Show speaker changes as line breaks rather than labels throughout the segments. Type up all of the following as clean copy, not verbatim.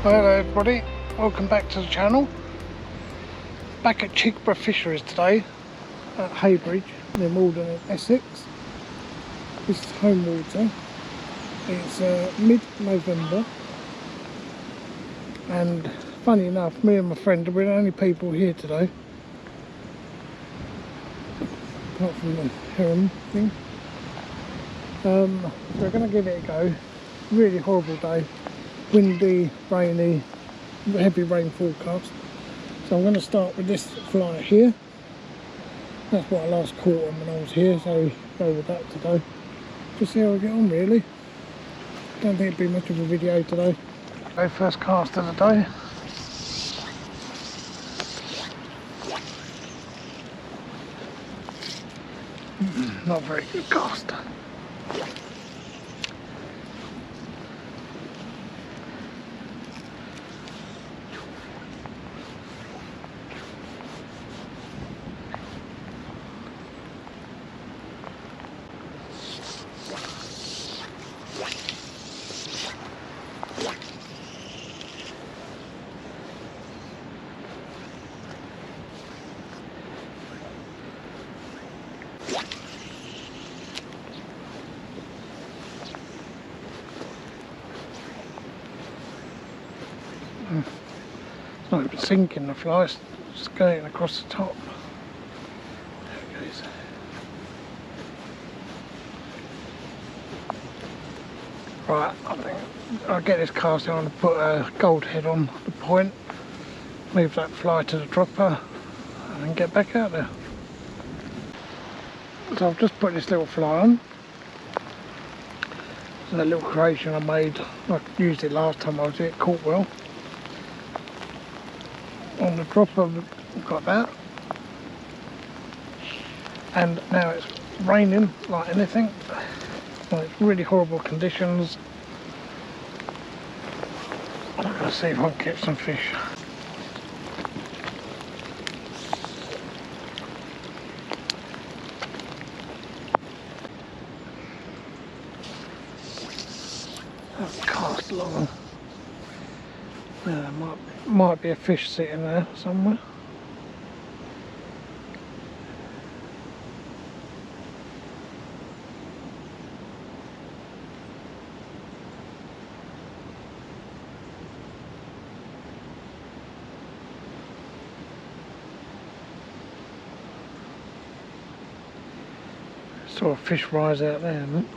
Hello everybody, welcome back to the channel. Back at Chigborough Fisheries today at Haybridge near Maldon in Essex. This is home water. It's mid-November and funny enough, me and my friend we're the only people here today apart from the heron thing. So we're going to give it a go. Really horrible day, windy, rainy, heavy rain forecast. So I'm going to start with this fly here. That's what I last caught on when I was here, so go with that today. Just see how we get on really. Don't think it'd be much of a video today. Okay, first cast of the day. Not very good cast. It's not even sinking the fly, it's just going across the top. There it goes. Right, I think I'll get this casting on and put a gold head on the point, move that fly to the dropper and then get back out there. So I've just put this little fly on. It's a little creation I made. I used it last time I was here, it caught well. On the dropper we've got that, and now it's raining like anything. Well, it's really horrible conditions. I'm going to see if I can catch some fish. I've cast long. Yeah, there might be a fish sitting there somewhere. Saw a fish rise out there, man.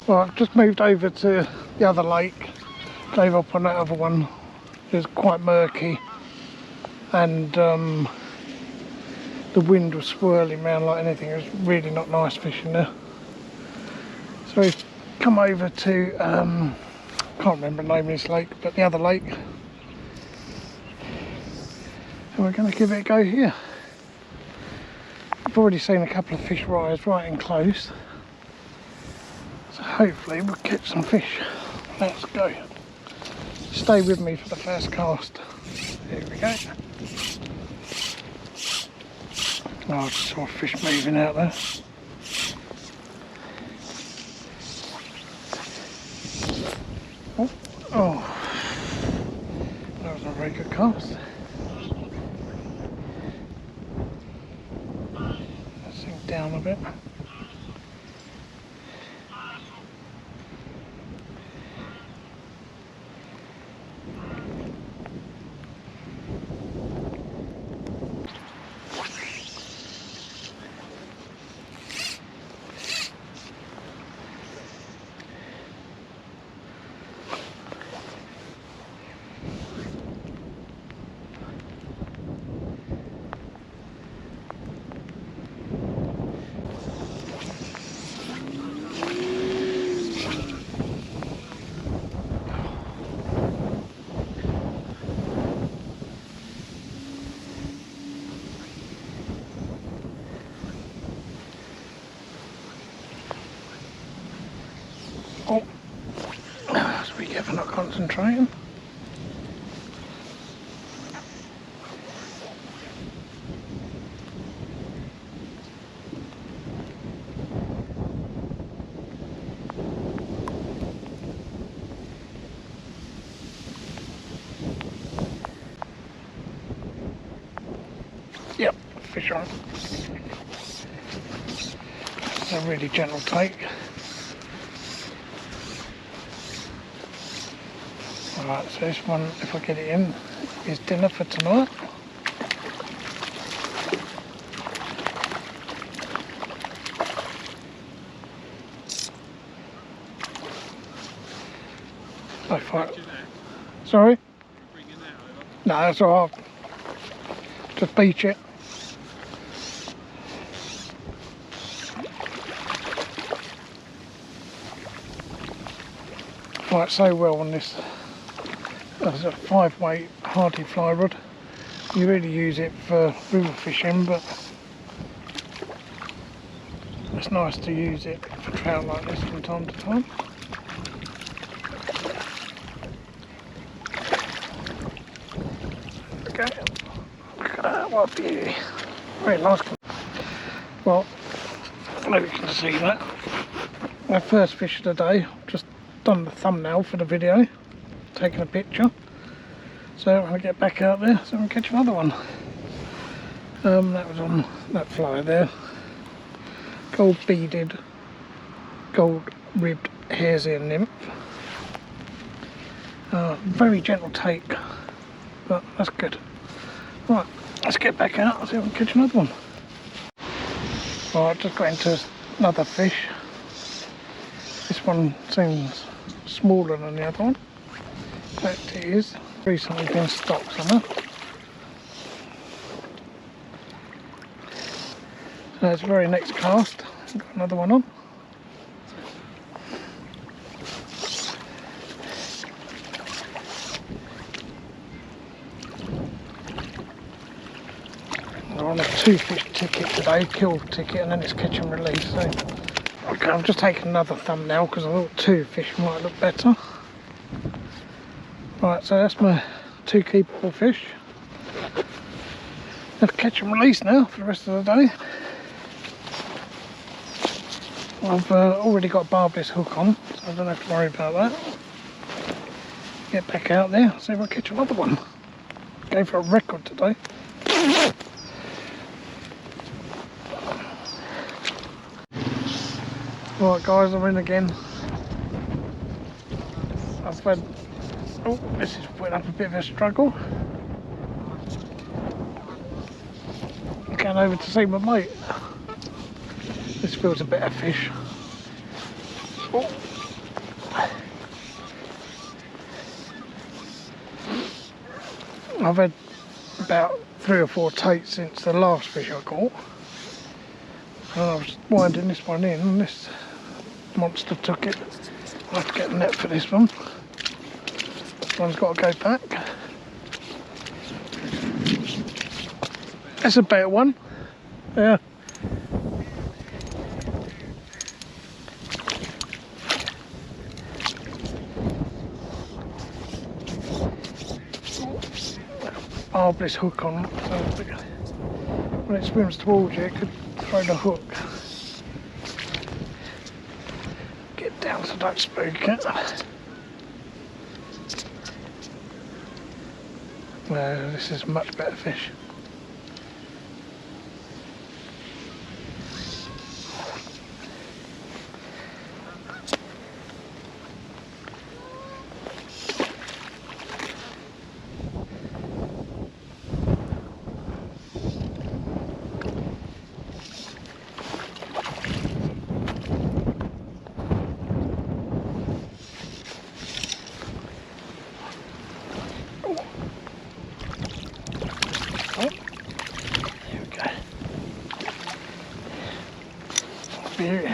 Well, I've just moved over to the other lake, gave up on that other one. It was quite murky and the wind was swirling around like anything. It was really not nice fishing there. So we've come over to, can't remember the name of this lake, but the other lake. And we're going to give it a go here. I've already seen a couple of fish rise right in close. So hopefully we'll catch some fish. Let's go. Stay with me for the first cast. Here we go. Oh, I just saw a fish moving out there. Oh, that was a very good cast. Let's sink down a bit. concentrating. Yep, fish on. It's a really gentle take. Alright, so this one, if I get it in, is dinner for tonight. Sorry? No, that's alright. Just beach it. Works so well on this. That's a 5-weight hardy fly rod. You really use it for river fishing, but it's nice to use it for trout like this from time to time. Okay, look at that, what a beauty. Very nice. Well, maybe you can see that. My first fish of the day. Just done the thumbnail for the video, taking a picture. So when I get back out there, so I'll catch another one. That was on that fly there. Gold beaded, gold ribbed hare's ear nymph. Very gentle take, but that's good. Right, let's get back out and see if we can catch another one. Right, just got into another fish. This one seems smaller than the other one. In fact, it is. Recently been stocked on it. So it's very next cast. Got another one on. We're on a 2-fish ticket today, kill ticket, and then it's catch and release. So okay, I'm just taking another thumbnail because I thought 2 fish might look better. Right, so that's my 2 keepable fish. Have catch and release now for the rest of the day. I've already got a barbless hook on, so I don't have to worry about that. Get back out there, see if I catch another one. Going for a record today. Right guys, I'm in again. I've had, oh, this is putting up a bit of a struggle. I'm going over to see my mate. This feels a better fish. Oh. I've had about 3 or 4 takes since the last fish I caught. And I was winding this one in and this monster took it. I'll have to get a net for this one. This one's got to go back. That's a better one. Yeah. Barbless hook on, so when it swims towards you, it could throw the hook. Get down so don't spook it. No, this is a much better fish. Beauty.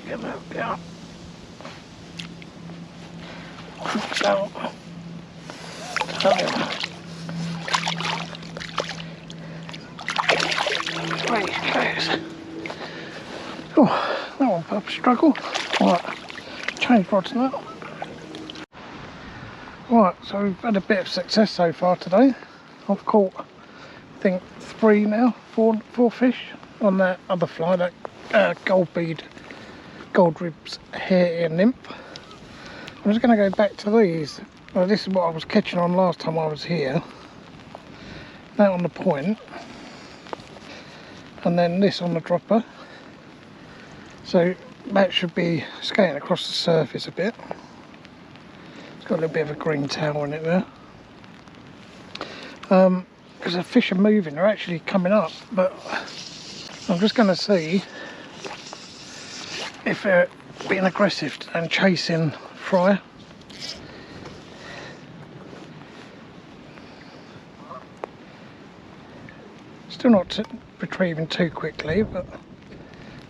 Get that down. So, very close. Oh, that one pub struggle. Right, change rods now. Right, so we've had a bit of success so far today. I've caught, I think, four fish on that other fly, that gold ribs hair nymph. I'm just going to go back to these. Well, this is what I was catching on last time I was here. That on the point, and then this on the dropper. So that should be skating across the surface a bit. It's got a little bit of a green tail in it there. Because the fish are moving, they're actually coming up, but I'm just going to see if they're being aggressive and chasing fry. Still not retrieving too quickly, but I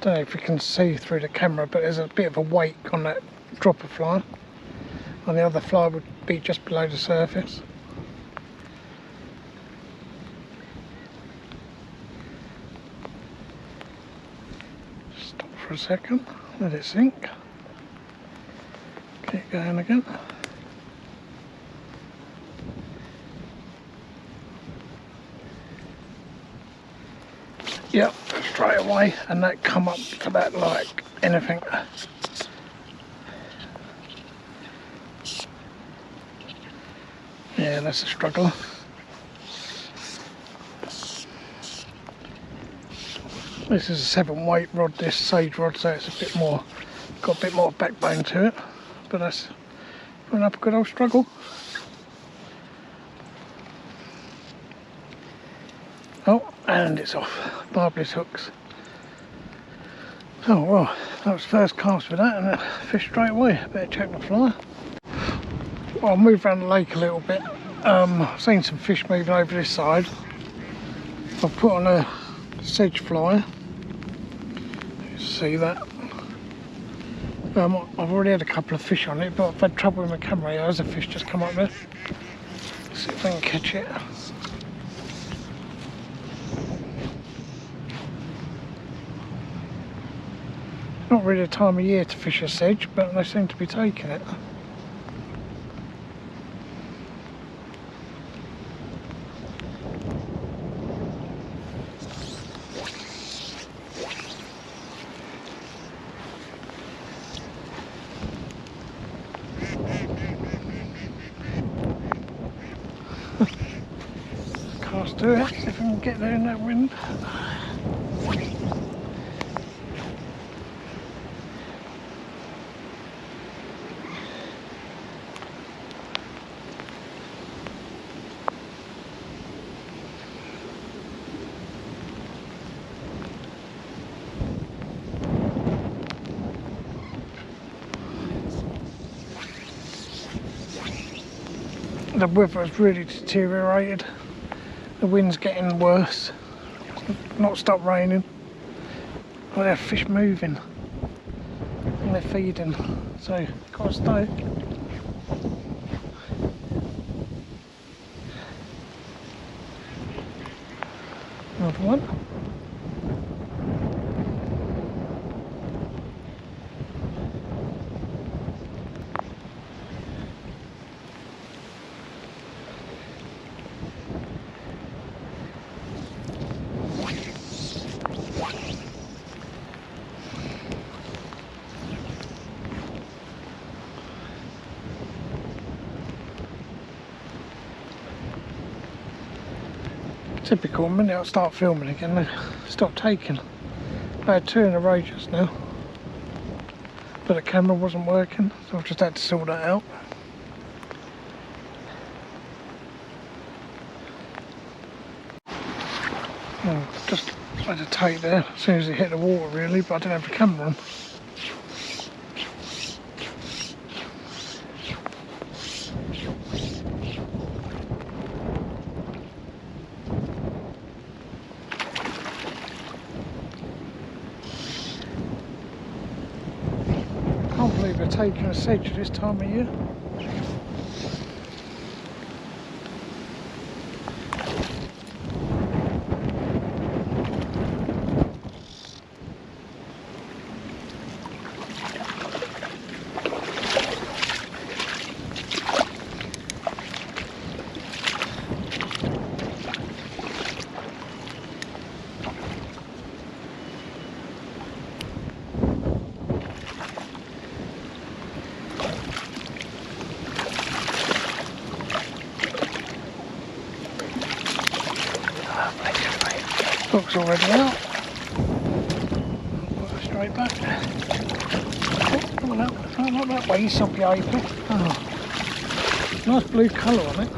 don't know if you can see through the camera, but there's a bit of a wake on that dropper fly, and the other fly would be just below the surface. Stop for a second, let it sink, keep going again. Yep, straight away, and that come up to that like anything. Yeah, that's a struggle. This is a 7-weight rod, this sage rod, so it's a bit more, got a bit more backbone to it, but that's putting up a good old struggle. Oh, and it's off. Barbless hooks. Oh well, that was first cast with that, and a fish straight away. Better check the fly. Well, I'll move around the lake a little bit. I've seen some fish moving over this side. I've put on a sedge fly. You see that? I've already had a couple of fish on it, but I've had trouble with my camera. There's a fish just come up there. Let's see if I can catch it. Not really a time of year to fish a sedge, but they seem to be taking it. Cast to it, see if I can get there in that wind. The weather has really deteriorated. The wind's getting worse. It's not stopped raining. Well, there are fish moving and they're feeding, so gotta stay. Another one. Typical, the minute I start filming again, they stop taking. I had 2 in a row just now, but the camera wasn't working, so I've just had to sort that out. Just had to take there as soon as it hit the water really, but I didn't have the camera on. I can't believe they're taking a sedge this time of year. Hook's already out. Put her straight back. Oh, come on out. Oh, not that way, you soppy apron. Oh. Nice blue colour on it.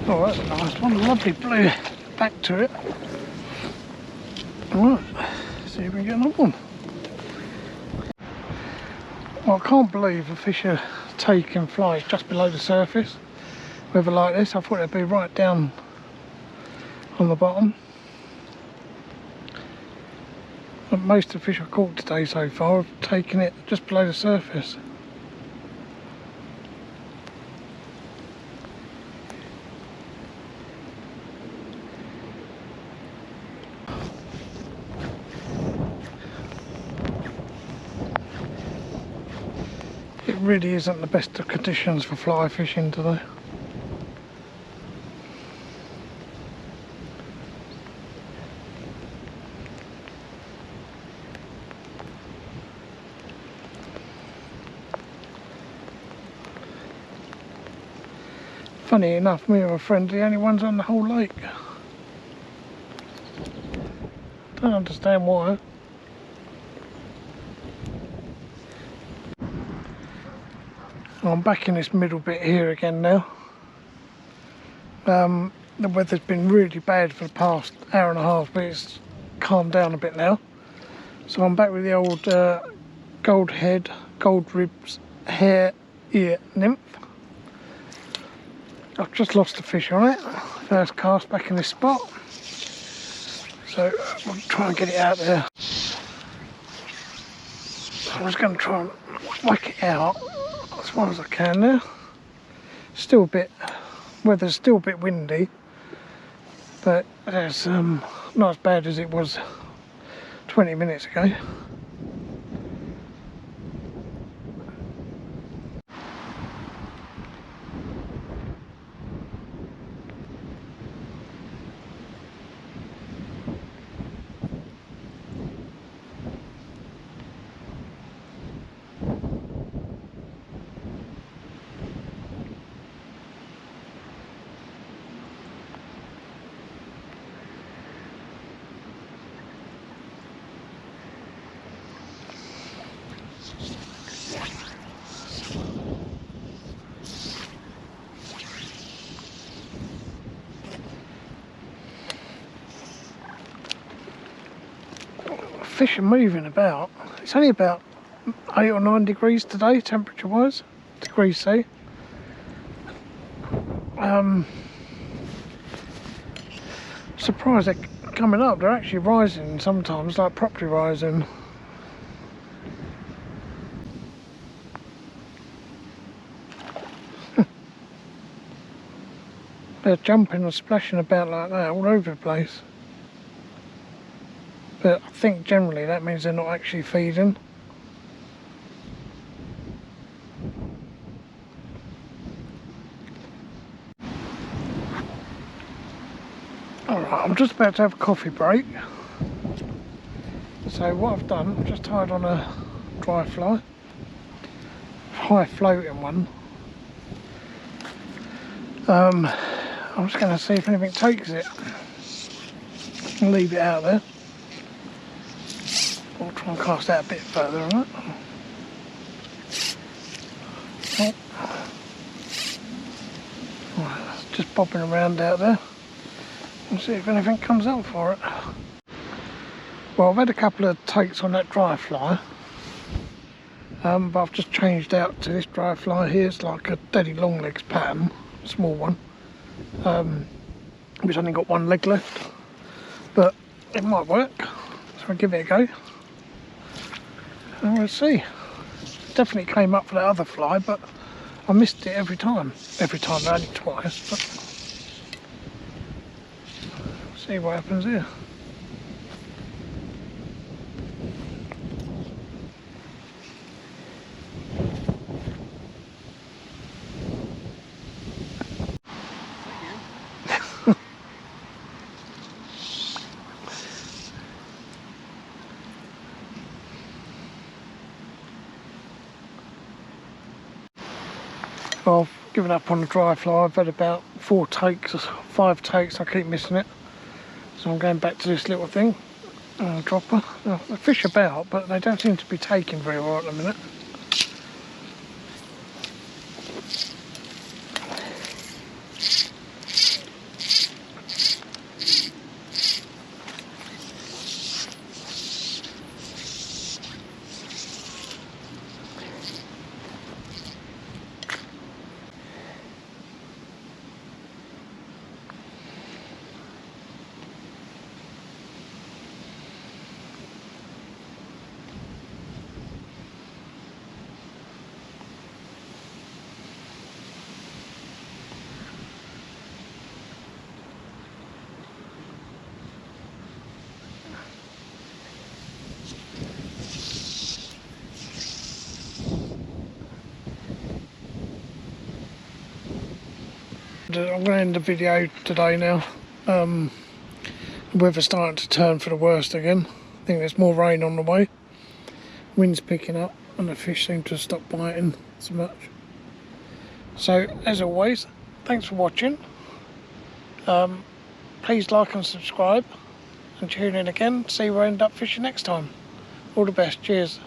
Oh, that's a nice one. Lovely blue back to it. Alright, see if we can get another one. Well, I can't believe a fish are taking flies just below the surface. Weather like this, I thought it'd be right down on the bottom. But most of the fish I've caught today so far have taken it just below the surface. It really isn't the best of conditions for fly fishing today. Funny enough, me and my friend are the only ones on the whole lake. Don't understand why. I'm back in this middle bit here again now. The weather's been really bad for the past hour and a half, but it's calmed down a bit now. So I'm back with the old gold head, gold ribs, hair, ear nymph. I've just lost the fish on it. First cast back in this spot. So we'll try and get it out there. I was going to try and whack it out as far as I can now. Still a bit, weather's still a bit windy, but it's not as bad as it was 20 minutes ago. Fish are moving about. It's only about 8 or 9 degrees today, temperature wise, degrees C. Surprised they're coming up. They're actually rising sometimes, like properly rising. They're jumping and splashing about like that all over the place. But I think generally that means they're not actually feeding. Alright, I'm just about to have a coffee break. So what I've done, I've just tied on a dry fly. High floating one. I'm just going to see if anything takes it. I'll leave it out there. I'll try and cast out a bit further on it. Oh. Right, it's just bobbing around out there. And see if anything comes up for it. Well, I've had a couple of takes on that dry fly. But I've just changed out to this dry fly here. It's like a daddy long legs pattern, small one. Which only got one leg left. But it might work. So I'll give it a go. And we'll see. Definitely came up for that other fly, but I missed it every time. Every time, only twice, but see what happens here. Well, I've given up on the dry fly. I've had about 4 takes, 5 takes. I keep missing it. So I'm going back to this little thing, dropper. I fish about, but they don't seem to be taking very well at the minute. I'm going to end the video today now. The weather's starting to turn for the worst again. I think there's more rain on the way. Wind's picking up and the fish seem to stop biting so much. So as always, thanks for watching. Please like and subscribe and tune in again. See where I end up fishing next time. All the best. Cheers.